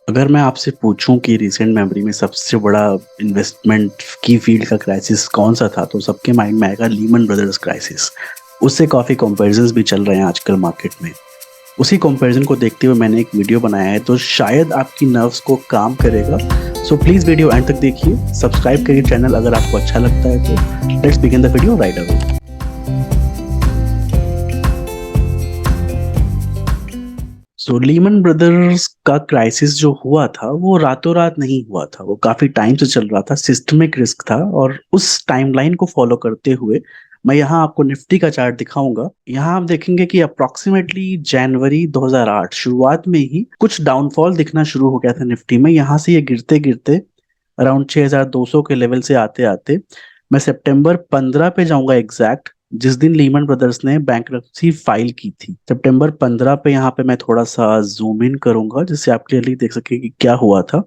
अगर मैं आपसे पूछूं कि रिसेंट मेमोरी में सबसे बड़ा इन्वेस्टमेंट की फील्ड का क्राइसिस कौन सा था, तो सबके माइंड में आएगा लीमन ब्रदर्स क्राइसिस। उससे काफ़ी कंपैरिजंस भी चल रहे हैं आजकल मार्केट में। उसी कंपैरिजन को देखते हुए मैंने एक वीडियो बनाया है, तो शायद आपकी नर्व्स को काम करेगा। सो प्लीज़ वीडियो एंड तक देखिए, सब्सक्राइब करिए चैनल अगर आपको अच्छा लगता है तो। Let's begin the video right away. So Lehman brothers का क्राइसिस जो हुआ था वो रातों रात नहीं हुआ था, वो काफी टाइम से चल रहा था, सिस्टमिक रिस्क था। और उस टाइमलाइन को फॉलो करते हुए मैं यहाँ आपको निफ्टी का चार्ट दिखाऊंगा। यहाँ आप देखेंगे कि अप्रोक्सीमेटली जनवरी 2008 शुरुआत में ही कुछ डाउनफॉल दिखना शुरू हो गया था निफ्टी में। यहाँ से ये गिरते गिरते अराउंड 6200 के लेवल से आते आते मैं सितंबर 15 पे जाऊंगा एग्जैक्ट, जिस दिन लीमन ब्रदर्स ने बैंक्रप्सी फाइल की थी। सितंबर 15 पे यहाँ पे मैं थोड़ा सा जूम इन करूंगा जिससे आप क्लियरली देख सके कि क्या हुआ था।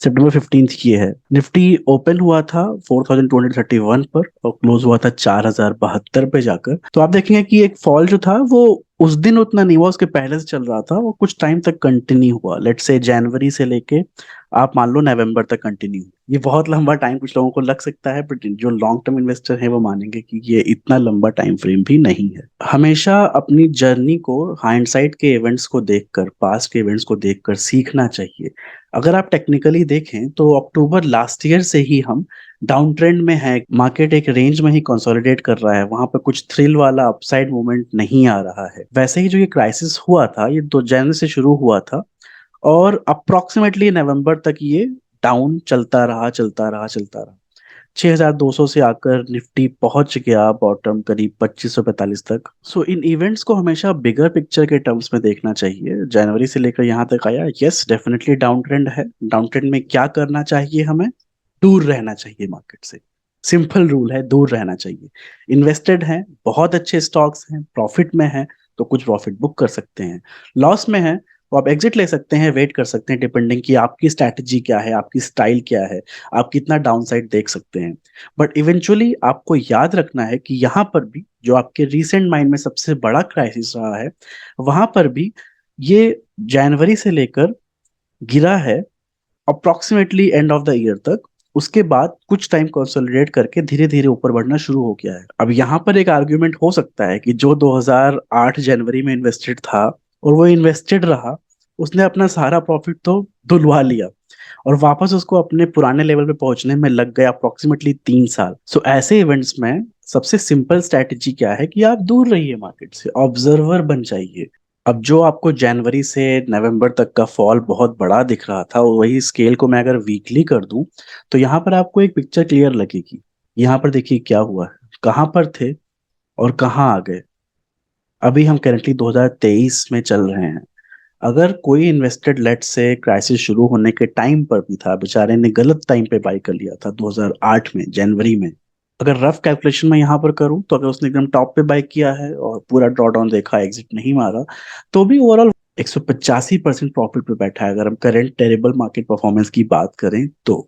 सितंबर 15 ये है। निफ्टी ओपन हुआ था 4231 पर और क्लोज हुआ था 4072 पे जाकर। तो आप देखेंगे कि एक फॉल जो था वो उस दिन उतना नहीं हुआ, उसके पहले से चल रहा था और कुछ टाइम तक कंटिन्यू हुआ। लेट्स से जनवरी से लेके आप मान लो नवंबर तक कंटिन्यू। ये बहुत लंबा टाइम कुछ लोगों को लग सकता है, बट जो लॉन्ग टर्म इन्वेस्टर है वो मानेंगे कि ये इतना लंबा टाइम फ्रेम भी नहीं है। हमेशा अपनी जर्नी को हाइंडसाइट के इवेंट्स को देखकर, पास्ट के इवेंट्स को देखकर सीखना चाहिए। अगर आप टेक्निकली देखें तो अक्टूबर लास्ट ईयर से ही हम डाउन ट्रेंड में है। मार्केट एक रेंज में ही कंसोलिडेट कर रहा है, वहां पर कुछ थ्रिल वाला अपसाइड मूवमेंट नहीं आ रहा है। वैसे ही जो ये क्राइसिस हुआ था ये 2 जनवरी से शुरू हुआ था और अप्रोक्सीमेटली नवंबर तक ये डाउन चलता रहा 6200 से आकर निफ्टी पहुंच गया बॉटम करीब 2545 तक। सो इन इवेंट्स को हमेशा बिगर पिक्चर के टर्म्स में देखना चाहिए। जनवरी से लेकर यहाँ तक आया, यस डेफिनेटली डाउन ट्रेंड है। डाउन ट्रेंड में क्या करना चाहिए हमें? दूर रहना चाहिए मार्केट से। सिंपल रूल है, दूर रहना चाहिए। इन्वेस्टेड हैं, बहुत अच्छे स्टॉक्स हैं, प्रॉफिट में हैं, तो कुछ प्रॉफिट बुक कर सकते हैं। लॉस में है तो आप एग्जिट ले सकते हैं, वेट कर सकते हैं, डिपेंडिंग कि आपकी स्ट्रैटेजी क्या है, आपकी स्टाइल क्या है, आप कितना डाउनसाइड देख सकते हैं। बट इवेंचुअली आपको याद रखना है कि यहाँ पर भी जो आपके रीसेंट माइंड में सबसे बड़ा क्राइसिस रहा है, वहां पर भी ये जनवरी से लेकर गिरा है approximately end of the year तक। उसके बाद कुछ टाइम कंसोलिडेट करके धीरे धीरे ऊपर बढ़ना शुरू हो गया है। अब यहाँ पर एक आर्ग्यूमेंट हो सकता है कि जो 2008 जनवरी में इन्वेस्टेड था और वो इन्वेस्टेड रहा, उसने अपना सारा प्रॉफिट तो धुलवा लिया और वापस उसको अपने पुराने लेवल पे पहुंचने में लग गया अप्रोक्सीमेटली 3 साल। सो ऐसे इवेंट्स में सबसे सिंपल स्ट्रैटेजी क्या है कि आप दूर रहिए मार्केट से, ऑब्जर्वर बन जाइए। अब जो आपको जनवरी से नवंबर तक का फॉल बहुत बड़ा दिख रहा था, वही स्केल को मैं अगर वीकली कर दूं तो यहाँ पर आपको एक पिक्चर क्लियर लगेगी। यहाँ पर देखिए क्या हुआ है, कहाँ पर थे और कहाँ आ गए। अभी हम करेंटली 2023 में चल रहे हैं। अगर कोई इन्वेस्टेड लेट से क्राइसिस शुरू होने के टाइम पर भी था, बेचारे ने गलत टाइम पे बाई कर लिया था 2008 में जनवरी में। अगर रफ कैलकुलेशन में यहाँ पर करूं तो अगर उसने एकदम टॉप पे बाई किया है और पूरा ड्रॉ डाउन देखा, एग्जिट नहीं मारा, तो भी ओवरऑल 185% प्रॉफिट पे बैठा है अगर हम करेंट टेरेबल मार्केट परफॉर्मेंस की बात करें तो।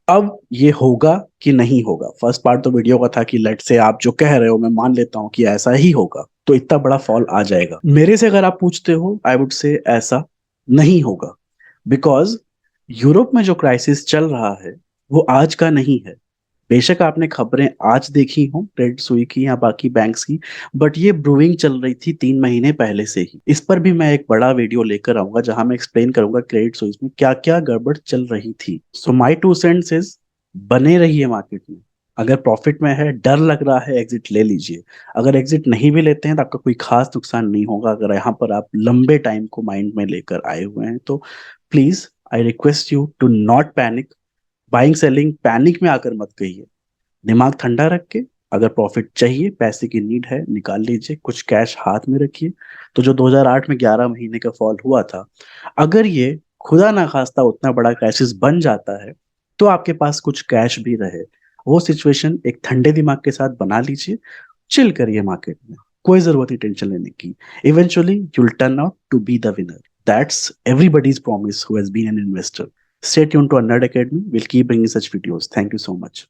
अब ये होगा कि नहीं होगा, फर्स्ट पार्ट तो वीडियो का था कि लेट से आप जो कह रहे हो मैं मान लेता हूं कि ऐसा ही होगा, तो इतना बड़ा फॉल आ जाएगा। मेरे से अगर आप पूछते हो, आई वुड से ऐसा नहीं होगा। बिकॉज यूरोप में जो क्राइसिस चल रहा है वो आज का नहीं है। बेशक आपने खबरें आज देखी हो क्रेडिट सुई की या बाकी बैंक्स की, बट ये ब्रूइंग चल रही थी 3 महीने पहले से ही। इस पर भी मैं एक बड़ा वीडियो लेकर आऊंगा जहां मैं एक्सप्लेन करूंगा क्रेडिट सुइस में क्या क्या गड़बड़ चल रही थी। सो माई टू सेंट्स इज, बने रहिए मार्केट में। अगर प्रॉफिट में है, डर लग रहा है, एग्जिट ले लीजिए। अगर एग्जिट नहीं भी लेते हैं तो आपका कोई खास नुकसान नहीं होगा। अगर यहाँ पर आप लंबे टाइम को माइंड में लेकर आए हुए हैं तो please I request you to not panic. Buying selling panic में आकर मत कहिए। दिमाग ठंडा रख के, अगर प्रॉफिट चाहिए, पैसे की नीड है, निकाल लीजिए, कुछ कैश हाथ में रखिए। तो जो 2008 में 11 महीने का फॉल हुआ था, अगर ये खुदा ना खास्ता उतना बड़ा क्राइसिस बन जाता है तो आपके पास कुछ कैश भी रहे। वो सिचुएशन एक ठंडे दिमाग के साथ बना लीजिए, चिल करिए मार्केट में। कोई जरूरत नहीं टेंशन लेने की। Eventually you'll turn out to be the winner. That's everybody's promise who has been an investor. Stay tuned to Anand Academy. We'll keep bringing such videos. Thank you so much.